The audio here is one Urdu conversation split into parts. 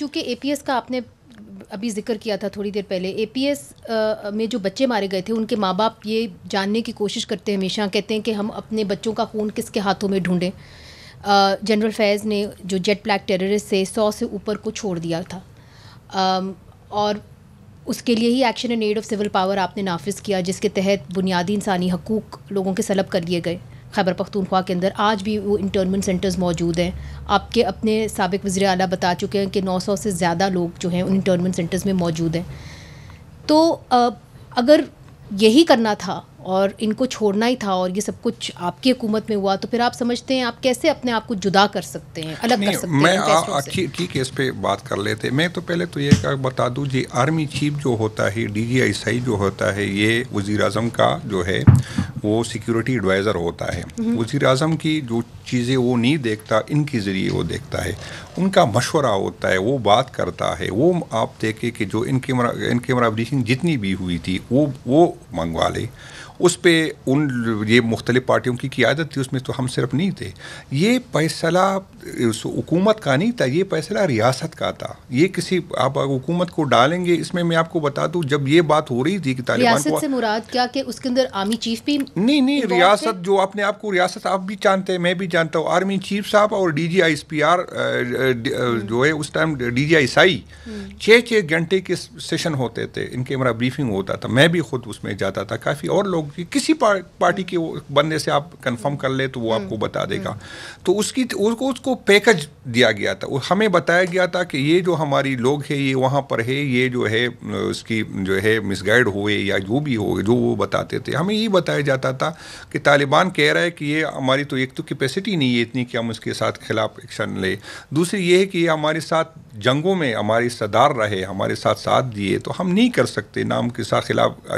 چونکہ اے پی ایس کا آپ نے ابھی ذکر کیا تھا تھوڑی دیر پہلے, اے پی ایس میں جو بچے مارے گئے تھے ان کے ماں باپ یہ جاننے کی کوشش کرتے ہیں ہمیشہ, کہتے ہیں کہ ہم اپنے بچوں کا خون کس کے ہاتھوں میں ڈھونڈیں. جنرل فیض نے جو جیٹ بلیک ٹیررسٹ سے 100 سے اوپر کو چھوڑ دیا تھا, اور اس کے لیے ہی action in aid of civil power آپ نے نافذ کیا, جس کے تحت بنیادی انسانی حقوق لوگوں کے سلب کر لیے گئے. خیبر پختونخوا کے اندر آج بھی وہ انٹرنمنٹ سینٹرز موجود ہیں. آپ کے اپنے سابق وزیر اعلیٰ بتا چکے ہیں کہ 900 سے زیادہ لوگ جو ہیں ان انٹرنمنٹ سینٹرز میں موجود ہیں. تو اگر یہی کرنا تھا اور ان کو چھوڑنا ہی تھا اور یہ سب کچھ آپ کی حکومت میں ہوا, تو پھر آپ سمجھتے ہیں آپ کیسے اپنے آپ کو جدا کر سکتے ہیں, الگ کر سکتے ہیں؟ ٹھیک ہے, اس پہ بات کر لیتے. میں تو پہلے تو یہ بتا دوں جی, آرمی چیف جو ہوتا ہے, ڈی جی آئی سی جو ہوتا ہے, یہ وزیر اعظم کا جو ہے وہ سیکیورٹی ایڈوائزر ہوتا ہے. وزیر اعظم کی جو چیزیں وہ نہیں دیکھتا, ان کے ذریعے وہ دیکھتا ہے, ان کا مشورہ ہوتا ہے, وہ بات کرتا ہے. وہ آپ دیکھیں کہ جو ان کیمرہ بریفنگ جتنی بھی ہوئی تھی وہ منگوا لے, اس پہ ان یہ مختلف پارٹیوں کی قیادت تھی, اس میں تو ہم صرف نہیں تھے. یہ فیصلہ حکومت کا نہیں تھا, یہ فیصلہ ریاست کا تھا. یہ کسی آپ حکومت کو ڈالیں گے اس میں آپ کو بتا دوں, جب یہ بات ہو رہی تھی کہ طالبان کو, ریاست سے مراد کیا کہ اس کے اندر آرمی چیف بھی نہیں ریاست جو اپنے آپ کو ریاست آپ بھی جانتے ہیں, میں بھی جانتا ہوں, آرمی چیف صاحب اور D G I S P R جو ہے اس ٹائم ڈی جی آئی سائی 6 گھنٹے کے سیشن ہوتے تھے, ان کے ہمارا بریفنگ ہوتا تھا. میں بھی خود اس میں جاتا تھا, کافی اور لوگ, کسی پارٹی کے بندے سے آپ کنفرم کر لے تو وہ آپ کو بتا دے گا. تو اس کو پیکج دیا گیا تھا, ہمیں بتایا گیا تھا کہ یہ جو ہماری لوگ ہیں یہ وہاں پر ہے, یہ جو ہے اس کی جو ہے مس گائیڈ ہوئے یا جو بھی ہو, جو وہ بتاتے تھے. ہمیں یہ بتایا جاتا تھا کہ طالبان کہہ رہا ہے کہ یہ ہماری تو ایک تو کیپیسٹی نہیں ہے اتنی کہ ہم اس کے ساتھ خلاف ایکشن لیں, دوسری یہ ہے کہ یہ ہمارے ساتھ جنگوں میں ہماری صدار رہے, ہمارے ساتھ دیے, تو ہم نہیں کر سکتے نہ ہم کے ساتھ خلاف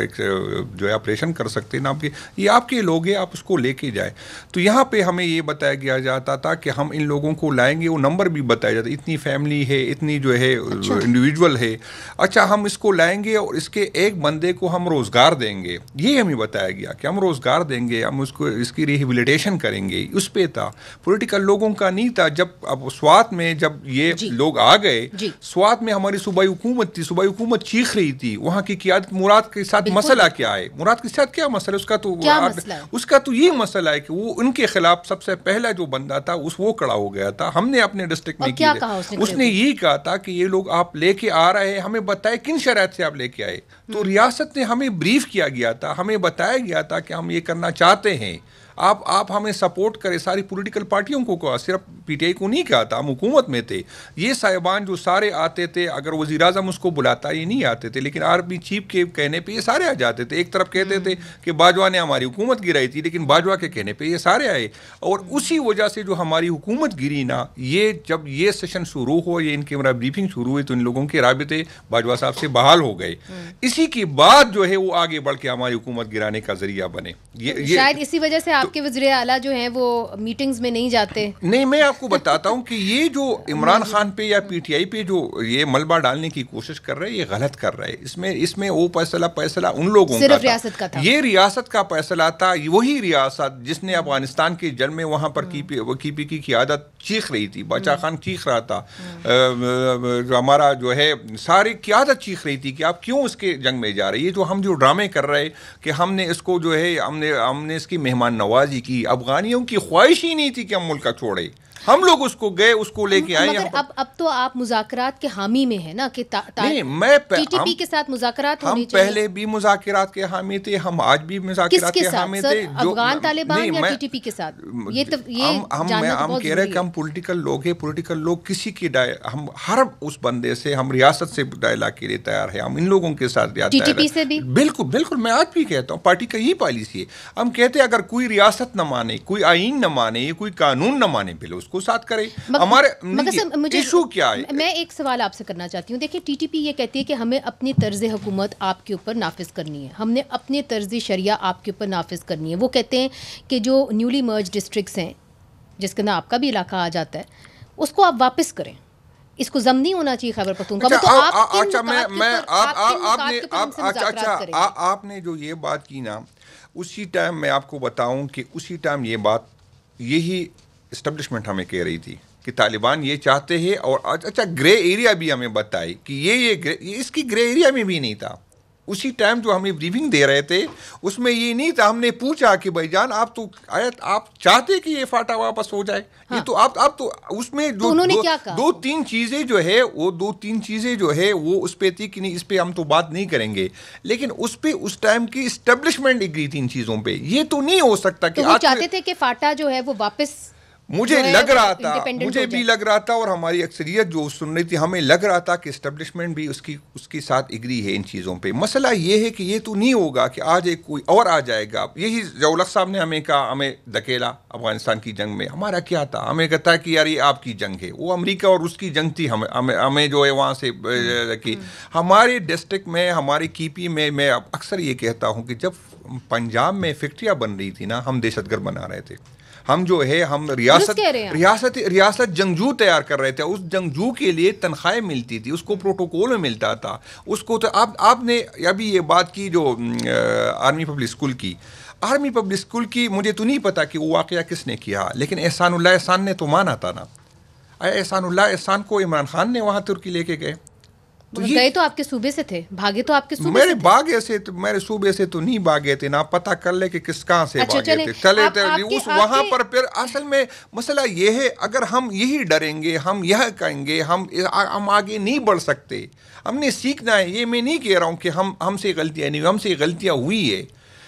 جو ہے آپریشن کر سکتے نہ یہ آپ کے لوگ ہیں, آپ اس کو لے کے جائیں. تو یہاں پہ ہمیں یہ بتایا گیا جاتا تھا کہ ہم ان لوگوں کو لائیں گے, وہ نمبر بھی بتایا جاتا, اتنی فیملی ہے, اتنی جو ہے انڈیویجول ہے, اچھا ہم اس کو لائیں گے اور اس کے ایک بندے کو ہم روزگار دیں گے. یہ ہمیں بتایا گیا کہ ہم روزگار دیں گے, ہم اس کو اس کی ریہیبلیٹیشن کریں گے. اس پہ تھا, پولیٹیکل لوگوں کا نہیں تھا. جب اب سوات میں جب یہ لوگ آ گئے, سوات میں ہماری صوبائی حکومت تھی, صوبائی حکومت چیخ رہی تھی, وہاں کی قیادت مراد کے ساتھ مسئلہ کیا ہے, مراد کے ساتھ کیا مسئلہ, اس کا تو یہ مسئلہ ہے کہ وہ ان کے خلاف سب سے پہلا جو بندہ تھا وہ کڑا ہو گیا تھا. ہم نے اپنے ڈسٹرکٹ میں کیا کہا, اس نے یہ کہا تھا کہ یہ لوگ آپ لے کے آ رہے ہیں, ہمیں بتائے کن شرائط سے آپ لے کے آئے. تو ریاست نے ہمیں بریف کیا گیا تھا, ہمیں بتایا گیا تھا کہ ہم یہ کرنا چاہتے ہیں, آپ ہمیں سپورٹ کریں. ساری پولیٹیکل پارٹیوں کو کہا, صرف پی ٹی آئی کو نہیں کہا تھا, ہم حکومت میں تھے. یہ صاحبان جو سارے آتے تھے, اگر وزیر اعظم اس کو بلاتا یہ نہیں آتے تھے, لیکن آرمی چیف کے کہنے پہ یہ سارے آ جاتے تھے. ایک طرف کہتے تھے کہ باجوہ نے ہماری حکومت گرائی تھی, لیکن باجوہ کے کہنے پہ یہ سارے آئے. اور اسی وجہ سے جو ہماری حکومت گری نا, یہ جب یہ سیشن شروع ہو, یہ ان کی ہمارا بریفنگ شروع ہوئی, تو ان لوگوں کے رابطے باجوہ صاحب سے بحال ہو گئے. اسی کے بعد جو ہے وہ آگے بڑھ کے ہماری حکومت گرانے کا ذریعہ بنے. شاید اسی وجہ سے آپ کے وزیر اعلیٰ جو ہیں وہ میٹنگز میں نہیں جاتے. نہیں, میں آپ کو بتاتا ہوں کہ یہ جو عمران خان پہ یا پی ٹی آئی پہ جو یہ ملبہ ڈالنے کی کوشش کر رہے ہیں, یہ غلط کر رہے ہیں. اس میں وہ فیصلہ ان لوگوں کا صرف ریاست کا تھا, یہ ریاست کا فیصلہ تھا. وہی ریاست جس نے افغانستان کے جنگ میں وہاں پر کی پی کی قیادت چیخ رہی تھی, بادشاہ خان چیخ رہا تھا, ہمارا جو ہے ساری قیادت چیخ رہی تھی کہ آپ کیوں اس کے جنگ میں جا رہے ہیں. یہ جو ہم جو ڈرامے کر رہے کہ ہم نے اس کو جو ہے ہم نے اس کی مہمان نوازی کی, افغانیوں کی خواہش ہی نہیں تھی کہ ہم ملک چھوڑے, ہم لوگ اس کو گئے, اس کو لے کے آئے. مگر اب تو آپ مذاکرات کے حامی میں ہیں نا کہ ٹی ٹی پی کے ساتھ مذاکرات ہم پہلے بھی مذاکرات کے حامی تھے, ہم آج بھی مذاکرات کے حامی تھے. افغان طالبان یا ٹی ٹی پی کے ساتھ, ہم کہہ رہے کہ ہم پولیٹیکل لوگ ہیں, پولیٹیکل لوگ کسی کی ہم ہر اس بندے سے, ہم ریاست سے ڈائلاگ کے لیے تیار ہیں, ہم ان لوگوں کے ساتھ ٹی ٹی پی سے بھی. بالکل میں آج بھی کہتا ہوں, پارٹی کا یہی پالیسی ہے. ہم کہتے ہیں اگر کوئی ریاست نہ مانے, کوئی آئین نہ مانے, کوئی قانون نہ مانے, پہلے اس کو ساتھ کرے. ہمارے ایشو کیا ہے, میں ایک سوال آپ سے کرنا چاہتی ہوں. دیکھیں, ٹی ٹی پی یہ کہتی ہے کہ ہمیں اپنی طرز حکومت آپ کے اوپر نافذ کرنی ہے, ہم نے اپنے طرز شریعہ آپ کے اوپر نافذ کرنی ہے. وہ کہتے ہیں کہ جو نیولی مرج ڈسٹرکٹس ہیں, جس کے اندر آپ کا بھی علاقہ آ جاتا ہے, اس کو آپ واپس کریں. اس کو ضم نہیں ہونا چاہیے خیبر پختونخوا. آپ نے جو یہ بات کی نا, اسی ٹائم میں آپ کو بتاؤں کہ اسی ٹائم یہ بات یہی اسٹیبلشمنٹ ہمیں کہہ رہی تھی کہ طالبان یہ چاہتے ہیں. اور اچھا گرے ایریا بھی ہمیں بتائے کہ یہ اس کی گرے ایریا میں بھی نہیں تھا. اسی ٹائم جو ہمیں بریفنگ دے رہے تھے اس میں یہ نہیں تھا. ہم نے پوچھا کہ بھائی جان آپ تو آپ چاہتے کہ یہ فاٹا واپس ہو جائے. یہ تو آپ تو اس میں جو دو تین چیزیں جو ہے وہ اس پہ تھی کہ نہیں اس پہ ہم تو بات نہیں کریں گے, لیکن اس پہ اس ٹائم کی اسٹیبلشمنٹ اگری تھی ان چیزوں پہ. یہ تو نہیں ہو سکتا کہ وہ چاہتے تھے کہ فاٹا جو ہے وہ واپس. مجھے بھی لگ رہا تھا اور ہماری اکثریت جو سن رہی تھی ہمیں لگ رہا تھا کہ اسٹیبلشمنٹ بھی اس کے ساتھ اگری ہے ان چیزوں پہ. مسئلہ یہ ہے کہ یہ تو نہیں ہوگا کہ آج ایک کوئی اور آ جائے گا. یہی ضیاء صاحب نے ہمیں کہا, ہمیں دھکیلا افغانستان کی جنگ میں. ہمارا کیا تھا, ہمیں کہتا ہے کہ یار یہ آپ کی جنگ ہے. وہ امریکہ اور اس کی جنگ تھی, ہمیں جو ہے وہاں سے رکھی. ہمارے ڈسٹرکٹ میں ہمارے کی پی میں اکثر یہ کہتا ہوں کہ جب پنجاب میں فیکٹریاں بن رہی تھی نا, ہم دہشت گرد بنا رہے تھے. ہم جو ہے ہم ریاست جنگجو تیار کر رہے تھے. اس جنگجو کے لیے تنخواہیں ملتی تھی, اس کو پروٹوکول میں ملتا تھا. اس کو تو آپ نے ابھی یہ بات کی جو آرمی پبلک اسکول کی مجھے تو نہیں پتا کہ وہ واقعہ کس نے کیا, لیکن احسان اللہ احسان نے تو مانا تھا نا. احسان اللہ احسان کو عمران خان نے وہاں ترکی لے کے گئے. گئے تو آپ کے صوبے سے تھے, بھاگے تو آپ کے صوبے میرے باغے سے, میرے صوبے سے تو نہیں بھاگے تھے نا. پتہ کر لے کہ کس کہاں سے بھاگے تھے. چلے اس وہاں پر پھر اصل میں مسئلہ یہ ہے, اگر ہم یہی ڈریں گے, ہم یہ کہیں گے, ہم آگے نہیں بڑھ سکتے. ہم نے سیکھنا ہے. یہ میں نہیں کہہ رہا ہوں کہ ہم سے غلطیاں نہیں, ہم سے غلطیاں ہوئی ہے.